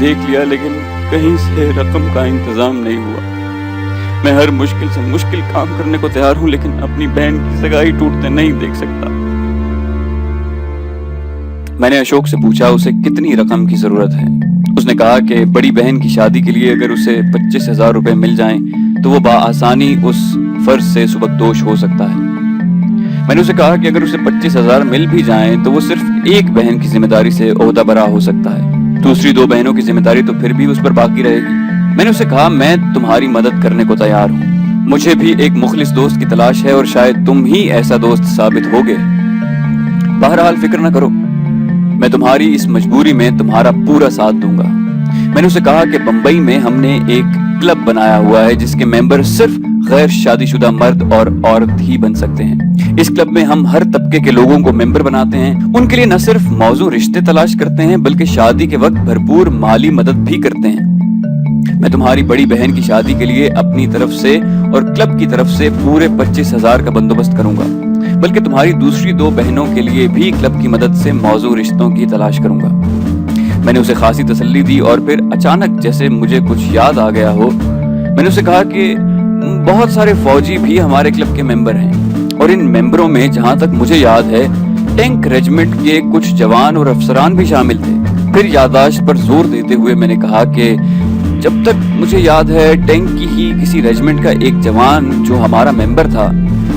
دیکھ لیا لیکن کہیں سے رقم کا انتظام نہیں ہوا۔ میں ہر مشکل سے مشکل کام کرنے کو تیار ہوں لیکن اپنی بہن کی سگائی ٹوٹتے نہیں دیکھ سکتا۔ میں نے اشوک سے پوچھا اسے کتنی رقم کی ضرورت ہے۔ اس نے کہا کہ بڑی بہن کی شادی کے لیے اگر اسے 25,000 روپے مل جائیں تو وہ بآسانی اس فرض سے سبکدوش ہو سکتا ہے۔ میں نے اسے کہا کہ اگر اسے 25,000 مل بھی جائیں تو وہ صرف ایک بہن کی ذمہ داری سے عہدہ برا ہو سکتا ہے، دوسری 2 بہنوں کی ذمہ داری تو پھر بھی اس پر باقی رہے گی۔ میں نے اسے کہا میں تمہاری مدد کرنے کو تیار ہوں، مجھے بھی ایک مخلص دوست کی تلاش ہے اور شاید تم ہی ایسا دوست ثابت ہوگے۔ بہرحال فکر نہ کرو، میں تمہاری اس مجبوری میں تمہارا پورا ساتھ دوں گا۔ میں نے اسے کہا کہ بمبئی میں ہم نے ایک کلب بنایا ہوا ہے جس کے ممبر صرف غیر شادی شدہ مرد اور عورت ہی بن سکتے ہیں۔ اس کلب میں ہم ہر طبقے کے لوگوں کو ممبر بناتے ہیں، ان کے لیے نہ صرف موزوں رشتے تلاش کرتے ہیں بلکہ شادی کے وقت بھرپور مالی مدد بھی کرتے ہیں۔ میں تمہاری بڑی بہن کی شادی کے لیے اپنی طرف سے اور کلب کی طرف سے پورے 25,000 کا بندوبست کروں گا، بلکہ تمہاری دوسری 2 بہنوں کے لیے بھی کلب کی مدد سے موزوں رشتوں کی تلاش کروں گا۔ میں نے اسے خاصی تسلی دی اور پھر اچانک جیسے مجھے کچھ یاد آ گیا ہو، میں نے اسے کہا کہ بہت سارے فوجی بھی ہمارے کلب کے ممبر ہیں اور ان ممبروں میں جہاں تک مجھے یاد ہے ٹینک ریجمنٹ کے کچھ جوان اور افسران بھی شامل تھے۔ پھر یادداشت پر زور دیتے ہوئے میں نے کہا کہ جب تک مجھے یاد ہے ٹینک کی ہی کسی ریجمنٹ کا ایک جوان جو ہمارا ممبر تھا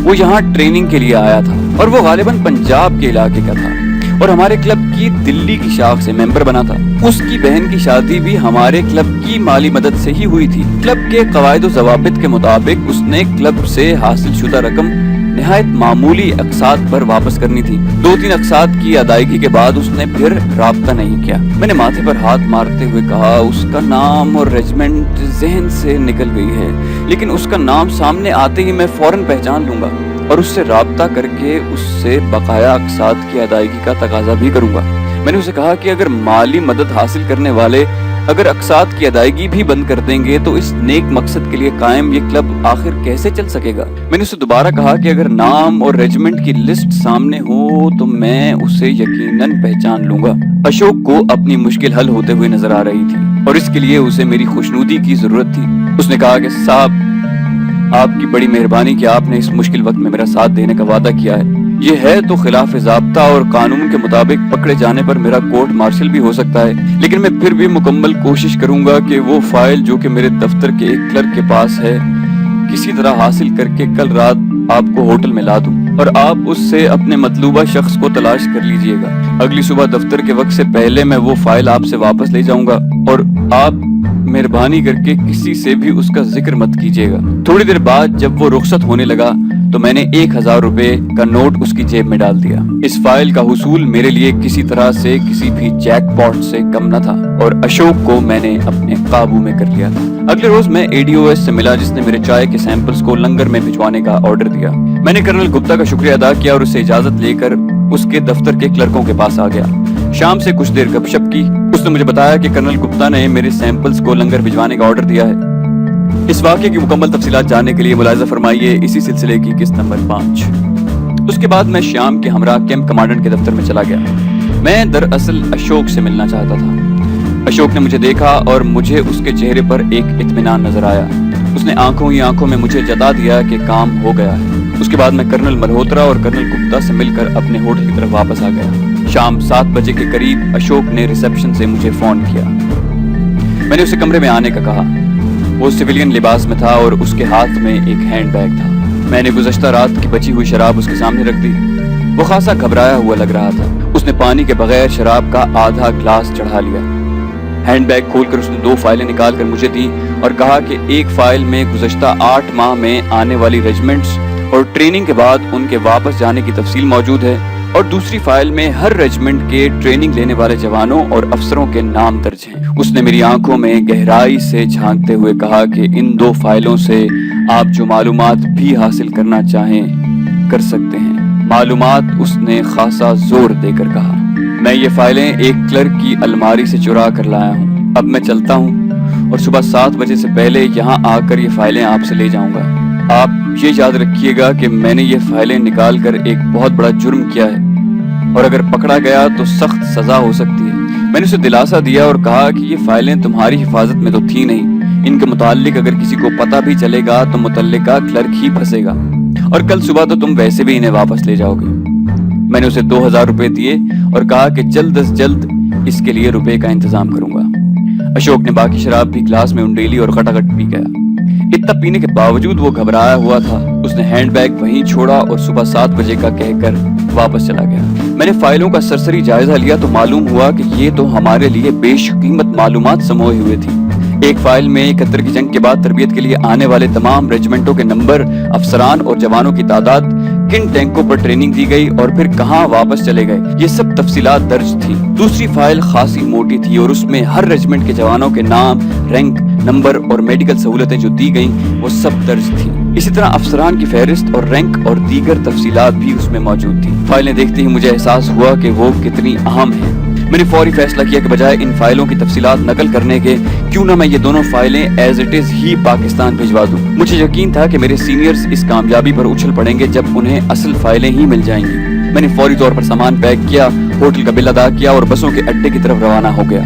وہ یہاں ٹریننگ کے لیے آیا تھا اور وہ غالباً پنجاب کے علاقے کا تھا اور ہمارے کلب کی دلی کی شاخ سے ممبر بنا تھا۔ اس کی بہن کی شادی بھی ہمارے کلب کی مالی مدد سے ہی ہوئی تھی۔ کلب کے قواعد و ضوابط کے مطابق اس نے کلب سے حاصل شدہ رقم نہایت معمولی اقساط پر واپس کرنی تھی۔ 2-3 اقساط کی ادائیگی کے بعد اس نے پھر رابطہ نہیں کیا۔ میں نے ماتھے پر ہاتھ مارتے ہوئے کہا اس کا نام اور ریجمنٹ ذہن سے نکل گئی ہے، لیکن اس کا نام سامنے آتے ہی میں فوراً پہچان لوں گا اور اس سے رابطہ کر کے اس سے بقایا اقساط کی ادائیگی کا تقاضا بھی کروں گا۔ میں نے اسے کہا کہ اگر مالی مدد حاصل کرنے والے اگر اقساط کی ادائیگی بھی بند کر دیں گے تو اس نیک مقصد کے لیے قائم یہ کلب آخر کیسے چل سکے گا؟ میں نے اسے دوبارہ کہا کہ اگر نام اور ریجمنٹ کی لسٹ سامنے ہو تو میں اسے یقیناً پہچان لوں گا۔ اشوک کو اپنی مشکل حل ہوتے ہوئے نظر آ رہی تھی اور اس کے لیے اسے میری خوشنودی کی ضرورت تھی۔ اس نے کہا کہ صاحب آپ کی بڑی مہربانی کہ آپ نے اس مشکل وقت میں میرا ساتھ دینے کا وعدہ کیا ہے۔ یہ ہے تو خلاف ضابطہ اور قانون کے مطابق پکڑے جانے پر میرا کورٹ مارشل بھی ہو سکتا ہے، لیکن میں پھر بھی مکمل کوشش کروں گا کہ وہ فائل جو کہ میرے دفتر کے ایک کلرک کے پاس ہے کسی طرح حاصل کر کے کل رات آپ کو ہوٹل میں لا دوں اور آپ اس سے اپنے مطلوبہ شخص کو تلاش کر لیجئے گا۔ اگلی صبح دفتر کے وقت سے پہلے میں وہ فائل آپ سے واپس لے جاؤں گا اور آپ مہربانی کر کے کسی سے بھی اس کا ذکر مت کیجیے گا۔ تھوڑی دیر بعد جب وہ رخصت ہونے لگا تو میں نے 1,000 روپے کا نوٹ اس کی جیب میں ڈال دیا۔ اس فائل کا حصول میرے لیے کسی طرح سے کسی بھی جیک پاٹ سے کم نہ تھا اور اشوک کو میں نے اپنے قابو میں کر لیا تھا۔ اگلے روز میں ADOS سے ملا جس نے میرے چائے کے سیمپلز کو لنگر میں بھجوانے کا آرڈر دیا۔ میں نے کرنل گپتا کا شکریہ ادا کیا اور اسے اجازت لے کر اس کے دفتر کے کلرکوں کے پاس آ گیا۔ شام سے کچھ دیر گپ شپ کی۔ اس نے مجھے بتایا کہ کرنل گپتا نے میرے سیمپلز کو لنگر بھجوانے کا آرڈر دیا ہے۔ اس واقعے کی مکمل تفصیلات جاننے کے لیے ملاحظہ فرمائیے اسی سلسلے کی قسط نمبر 5۔ اس کے بعد میں شیام کے ہمراہ کیمپ کمانڈنٹ کے دفتر میں چلا گیا۔ میں دراصل اشوک سے ملنا چاہتا تھا۔ اشوک نے مجھے دیکھا اور مجھے اس کے چہرے پر ایک اطمینان نظر آیا۔ اس نے آنکھوں ہی آنکھوں میں مجھے جتا دیا کہ کام ہو گیا ہے۔ اس کے بعد میں کرنل ملہوترا اور کرنل گپتا سے مل کر اپنے ہوٹل کی طرف واپس آ گیا۔ شام 7 بجے کے قریب اشوک نے ریسیپشن سے مجھے فون کیا۔ میں نے اسے کمرے میں آنے کا کہا۔ وہ سویلین لباس میں تھا اور اس کے ہاتھ میں ایک ہینڈ بیگ تھا۔ میں نے گزشتہ رات کی بچی ہوئی شراب اس کے سامنے رکھ دی۔ وہ خاصا گھبرایا ہوا لگ رہا تھا۔ اس نے پانی کے بغیر شراب کا آدھا گلاس چڑھا لیا۔ ہینڈ بیگ کھول کر اس نے 2 فائلیں نکال کر مجھے دی اور کہا کہ ایک فائل میں گزشتہ 8 ماہ میں آنے والی ریجمنٹس اور ٹریننگ کے بعد ان کے واپس جانے کی تفصیل موجود ہے اور دوسری فائل میں ہر ریجمنٹ کے ٹریننگ لینے والے جوانوں اور افسروں کے نام درج ہیں۔ اس نے میری آنکھوں میں گہرائی سے جھانکتے ہوئے کہا کہ ان 2 فائلوں سے آپ جو معلومات بھی حاصل کرنا چاہیں کر سکتے ہیں۔ معلومات اس نے خاصا زور دے کر کہا۔ میں یہ فائلیں ایک کلرک کی الماری سے چرا کر لایا ہوں۔ اب میں چلتا ہوں اور صبح 7 بجے سے پہلے یہاں آ کر یہ فائلیں آپ سے لے جاؤں گا۔ آپ یہ یاد رکھیے گا کہ میں نے یہ فائلیں نکال کر ایک بہت بڑا جرم کیا ہے اور اگر پکڑا گیا تو سخت سزا ہو سکتی ہے۔ میں نے اسے دلاسا دیا اور کہا کہ یہ فائلیں تمہاری حفاظت میں تو تھی نہیں، ان کے متعلق اگر کسی کو پتہ بھی چلے گا تو متعلقہ کلرک ہی پھنسے گا، اور کل صبح تو تم ویسے بھی انہیں واپس لے جاؤ گے۔ میں نے اسے 2000 روپے دیے اور کہا کہ جلد از جلد اس کے لیے روپے کا انتظام کروں گا۔ اشوک نے باقی شراب بھی گلاس میں انڈیلی اور کھٹاکھٹ پی گیا۔ اتنا پینے کے باوجود وہ گھبرایا ہوا تھا۔ اس نے ہینڈ بیگ وہیں چھوڑا اور صبح 7 بجے کا کہہ کر واپس چلا گیا۔ میں نے فائلوں کا سرسری جائزہ لیا تو معلوم ہوا کہ یہ تو ہمارے لیے بیش قیمت معلومات سموئے ہوئے تھی۔ ایک فائل میں 71 کی جنگ کے بعد تربیت کے لیے آنے والے تمام ریجمنٹوں کے نمبر، افسران اور جوانوں کی تعداد، کن ٹینکوں پر ٹریننگ دی گئی اور پھر کہاں واپس چلے گئے، یہ سب تفصیلات درج تھی۔ دوسری فائل خاصی موٹی تھی اور اس میں ہر ریجمنٹ کے جوانوں کے نام، رینک، نمبر اور میڈیکل سہولتیں جو دی گئیں وہ سب درج تھی۔ اسی طرح افسران کی فہرست اور رینک اور دیگر تفصیلات بھی اس میں موجود تھی۔ فائلیں دیکھتے ہی مجھے احساس ہوا کہ وہ کتنی اہم ہیں۔ میں نے فوری فیصلہ کیا کہ بجائے ان فائلوں کی تفصیلات نقل کرنے کے کیوں نہ میں یہ دونوں فائلیں ایز اٹ از ہی پاکستان بھجوا دوں۔ مجھے یقین تھا کہ میرے سینئرز اس کامیابی پر اچھل پڑیں گے جب انہیں اصل فائلیں ہی مل جائیں گی۔ میں نے فوری طور پر سامان پیک کیا، ہوٹل کا بل ادا کیا اور بسوں کے اڈے کی طرف روانہ ہو گیا۔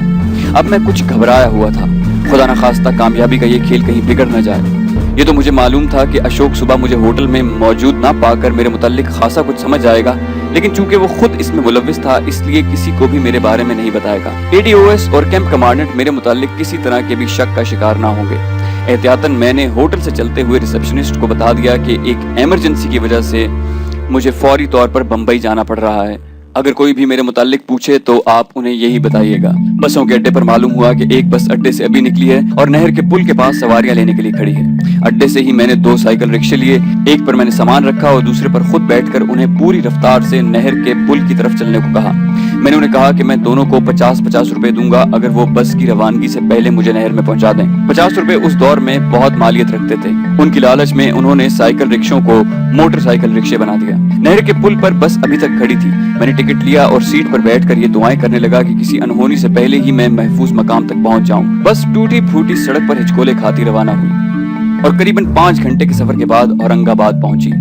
اب میں کچھ گھبرایا ہوا تھا، خدا نخواستہ کامیابی کا یہ کھیل کہیں بگڑ نہ جائے۔ یہ تو مجھے معلوم تھا کہ اشوک صبح مجھے ہوٹل میں موجود نہ پا کر میرے متعلق خاصا کچھ سمجھ جائے گا، لیکن چونکہ وہ خود اس میں ملوث تھا اس لیے کسی کو بھی میرے بارے میں نہیں بتائے گا۔ ADOS اور کیمپ کمانڈنٹ میرے متعلق کسی طرح کے بھی شک کا شکار نہ ہوں گے۔ احتیاطاً میں نے ہوٹل سے چلتے ہوئے ریسپشنسٹ کو بتا دیا کہ ایک ایمرجنسی کی وجہ سے مجھے فوری طور پر بمبئی جانا پڑ رہا ہے۔ اگر کوئی بھی میرے متعلق پوچھے تو آپ انہیں یہی بتائیے گا۔ بسوں کے اڈے پر معلوم ہوا کہ ایک بس اڈے سے ابھی نکلی ہے اور نہر کے پل کے پاس سواریاں لینے کے لیے کھڑی ہے۔ اڈے سے ہی میں نے 2 سائیکل رکشے لیے، ایک پر میں نے سامان رکھا اور دوسرے پر خود بیٹھ کر انہیں پوری رفتار سے نہر کے پل کی طرف چلنے کو کہا۔ میں نے انہیں کہا کہ میں دونوں کو 50-50 روپے دوں گا اگر وہ بس کی روانگی سے پہلے مجھے نہر میں پہنچا دیں۔ 50 روپے اس دور میں بہت مالیت رکھتے تھے۔ ان کی لالچ میں انہوں نے سائیکل رکشوں کو موٹر سائیکل رکشے بنا دیا۔ نہر کے پل پر بس ابھی تک کھڑی تھی۔ میں نے ٹکٹ لیا اور سیٹ پر بیٹھ کر یہ دعائیں کرنے لگا کہ کسی انہونی سے پہلے ہی میں محفوظ مقام تک پہنچ جاؤں۔ بس ٹوٹی پھوٹی سڑک پر ہچکولے کھاتی روانہ ہوئی اور قریباً 5 گھنٹے کے سفر کے بعد اورنگ آباد پہنچی۔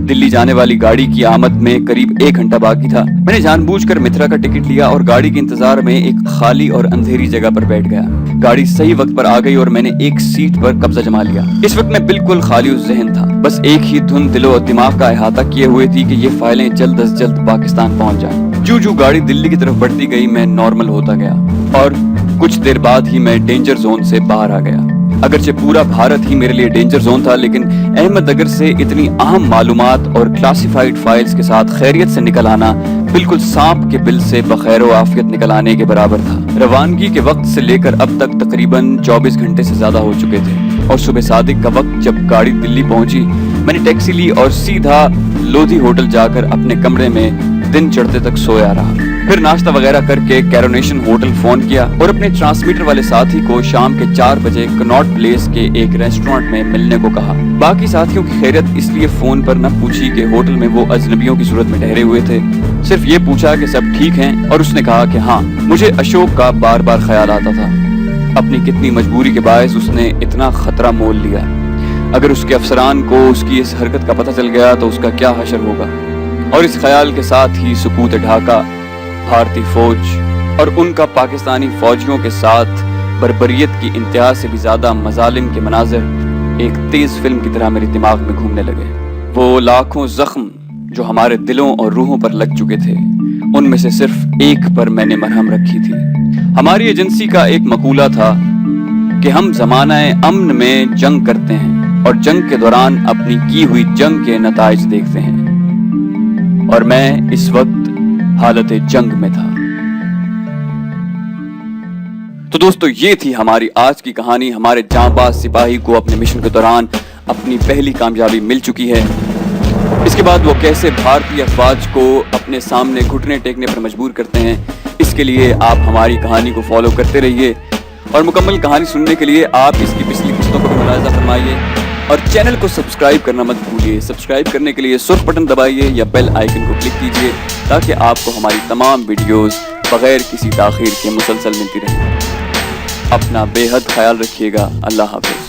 دلی جانے والی گاڑی کی آمد میں قریب 1 گھنٹہ باقی تھا۔ میں نے جان بوجھ کر متھرا کا ٹکٹ لیا اور گاڑی کے انتظار میں ایک خالی اور اندھیری جگہ پر بیٹھ گیا۔ گاڑی صحیح وقت پر آ گئی اور میں نے ایک سیٹ پر قبضہ جما لیا۔ اس وقت میں بالکل خالی الذہن تھا، بس ایک ہی دھن دل و دماغ کا احاطہ کیے ہوئے تھی کہ یہ فائلیں جلد از جلد پاکستان پہنچ جائیں۔ جو گاڑی دلی کی طرف بڑھتی گئی میں نارمل ہوتا گیا اور کچھ دیر بعد ہی میں ڈینجر زون سے باہر آ گیا۔ اگرچہ پورا بھارت ہی میرے لیے ڈینجر زون تھا، لیکن احمد نگر سے اتنی اہم معلومات اور کلاسیفائیڈ فائلز کے ساتھ خیریت سے نکل آنا بالکل سانپ کے بل سے بخیر و عافیت نکل آنے کے برابر تھا۔ روانگی کے وقت سے لے کر اب تک تقریباً 24 گھنٹے سے زیادہ ہو چکے تھے اور صبح صادق کا وقت جب گاڑی دلی پہنچی میں نے ٹیکسی لی اور سیدھا لودھی ہوٹل جا کر اپنے کمرے میں دن چڑھتے تک سویا رہا۔ پھر ناشتہ وغیرہ کر کے کیرونیشن ہوٹل فون کیا اور اپنے ٹرانسمیٹر والے ساتھی کو شام کے 4 بجے کناٹ پلیس کے ایک ریسٹورانٹ میں ملنے کو کہا۔ باقی ساتھیوں کی خیریت اس لیے فون پر نہ پوچھی کہ ہوٹل میں وہ اجنبیوں کی صورت میں ٹھہرے ہوئے تھے، صرف یہ پوچھا کہ سب ٹھیک ہیں اور اس نے کہا کہ ہاں۔ مجھے اشوک کا بار بار خیال آتا تھا، اپنی کتنی مجبوری کے باعث اس نے اتنا خطرہ مول لیا۔ اگر اس کے افسران کو اس کی اس حرکت کا پتہ چل گیا تو اس کا کیا حشر ہوگا۔ اور اس خیال کے ساتھ ہی سکوت ڈھاکہ، بھارتی فوج اور ان کا پاکستانی فوجیوں کے ساتھ بربریت کی انتہا سے بھی زیادہ مظالم کے مناظر ایک تیز فلم کی طرح میرے دماغ میں گھومنے لگے۔ وہ لاکھوں زخم جو ہمارے دلوں اور روحوں پر لگ چکے تھے، ان میں سے صرف ایک پر میں نے مرہم رکھی تھی۔ ہماری ایجنسی کا ایک مقولہ تھا کہ ہم زمانہ امن میں جنگ کرتے ہیں اور جنگ کے دوران اپنی کی ہوئی جنگ کے نتائج دیکھتے ہیں، اور میں اس وقت حالت جنگ میں تھا۔ تو دوستو یہ تھی ہماری آج کی کہانی۔ ہمارے جانباز سپاہی کو اپنے مشن کے دوران اپنی پہلی کامیابی مل چکی ہے۔ اس کے بعد وہ کیسے بھارتی افواج کو اپنے سامنے گھٹنے ٹیکنے پر مجبور کرتے ہیں، اس کے لیے آپ ہماری کہانی کو فالو کرتے رہیے اور مکمل کہانی سننے کے لیے آپ اس کی پچھلی قسطوں کو بھی ملاحظہ فرمائیے اور چینل کو سبسکرائب کرنا مت بھولیے۔ سبسکرائب کرنے کے لیے سرخ بٹن دبائیے یا بیل آئیکن کو کلک کیجیے تاکہ آپ کو ہماری تمام ویڈیوز بغیر کسی تاخیر کے مسلسل ملتی رہیں۔ اپنا بے حد خیال رکھیے گا۔ اللہ حافظ۔